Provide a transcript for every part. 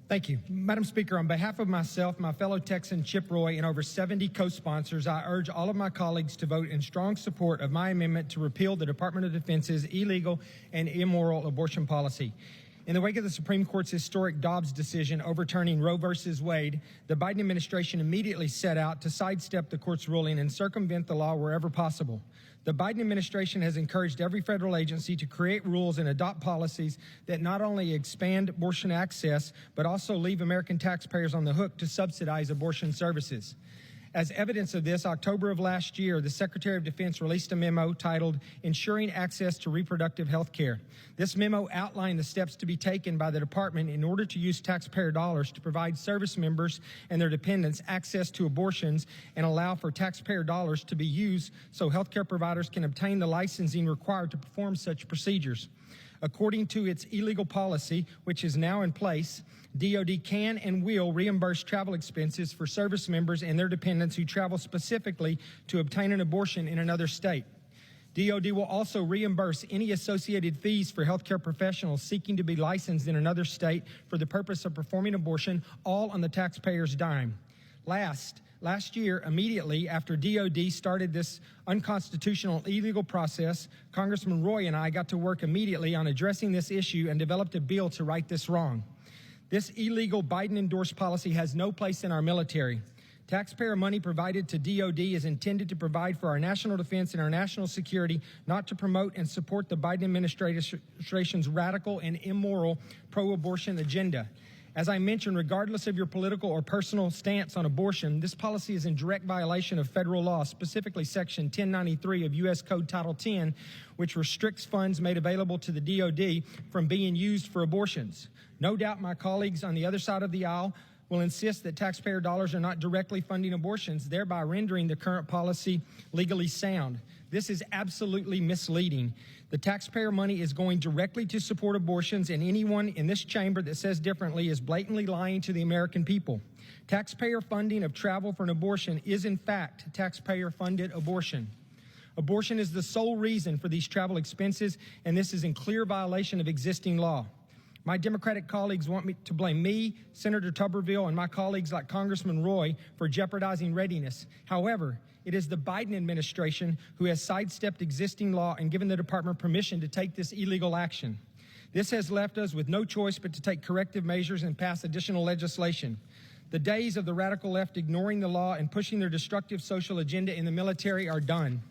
Thank you. Madam Speaker, on behalf of myself, my fellow Texan Chip Roy, and over 70 co-sponsors, I urge all of my colleagues to vote in strong support of my amendment to repeal the Department of Defense's illegal and immoral abortion policy. In the wake of the Supreme Court's historic Dobbs decision overturning Roe v. Wade, the Biden administration immediately set out to sidestep the court's ruling and circumvent the law wherever possible. The Biden administration has encouraged every federal agency to create rules and adopt policies that not only expand abortion access, but also leave American taxpayers on the hook to subsidize abortion services. As evidence of this, October of last year, the Secretary of Defense released a memo titled Ensuring Access to Reproductive Health Care. This memo outlined the steps to be taken by the department in order to use taxpayer dollars to provide service members and their dependents access to abortions and allow for taxpayer dollars to be used so healthcare providers can obtain the licensing required to perform such procedures. According to its illegal policy, which is now in place, DoD can and will reimburse travel expenses for service members and their dependents who travel specifically to obtain an abortion in another state. DoD will also reimburse any associated fees for healthcare professionals seeking to be licensed in another state for the purpose of performing abortion, all on the taxpayer's dime. Last year, immediately after DoD started this unconstitutional, illegal process, Congressman Roy and I got to work immediately on addressing this issue and developed a bill to right this wrong. This illegal Biden-endorsed policy has no place in our military. Taxpayer money provided to DoD is intended to provide for our national defense and our national security, not to promote and support the Biden administration's radical and immoral pro-abortion agenda. As I mentioned, regardless of your political or personal stance on abortion, this policy is in direct violation of federal law, specifically Section 1093 of U.S. Code Title 10, which restricts funds made available to the DoD from being used for abortions. No doubt my colleagues on the other side of the aisle will insist that taxpayer dollars are not directly funding abortions, thereby rendering the current policy legally sound. This is absolutely misleading. The taxpayer money is going directly to support abortions, and anyone in this chamber that says differently is blatantly lying to the American people. Taxpayer funding of travel for an abortion is, in fact, taxpayer-funded abortion. Abortion is the sole reason for these travel expenses, and this is in clear violation of existing law. My Democratic colleagues want me to blame me, Senator Tuberville, and my colleagues like Congressman Roy for jeopardizing readiness. However, it is the Biden administration who has sidestepped existing law and given the department permission to take this illegal action. This has left us with no choice but to take corrective measures and pass additional legislation. The days of the radical left ignoring the law and pushing their destructive social agenda in the military are done.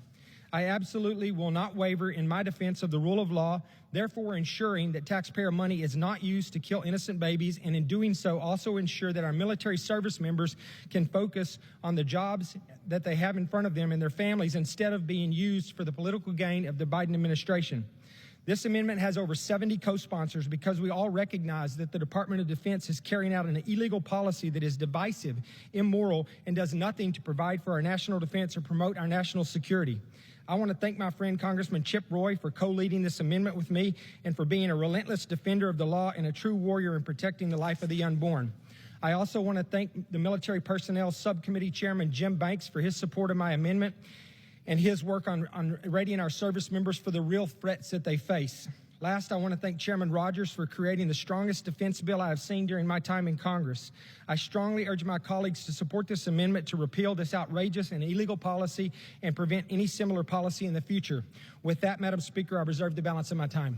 I absolutely will not waver in my defense of the rule of law, therefore ensuring that taxpayer money is not used to kill innocent babies, and in doing so also ensure that our military service members can focus on the jobs that they have in front of them and their families instead of being used for the political gain of the Biden administration. This amendment has over 70 co-sponsors because we all recognize that the Department of Defense is carrying out an illegal policy that is divisive, immoral, and does nothing to provide for our national defense or promote our national security. I want to thank my friend Congressman Chip Roy for co-leading this amendment with me and for being a relentless defender of the law and a true warrior in protecting the life of the unborn. I also want to thank the Military Personnel Subcommittee Chairman Jim Banks for his support of my amendment and his work on readying our service members for the real threats that they face. Last, I want to thank Chairman Rogers for creating the strongest defense bill I have seen during my time in Congress. I strongly urge my colleagues to support this amendment to repeal this outrageous and illegal policy and prevent any similar policy in the future. With that, Madam Speaker, I reserve the balance of my time.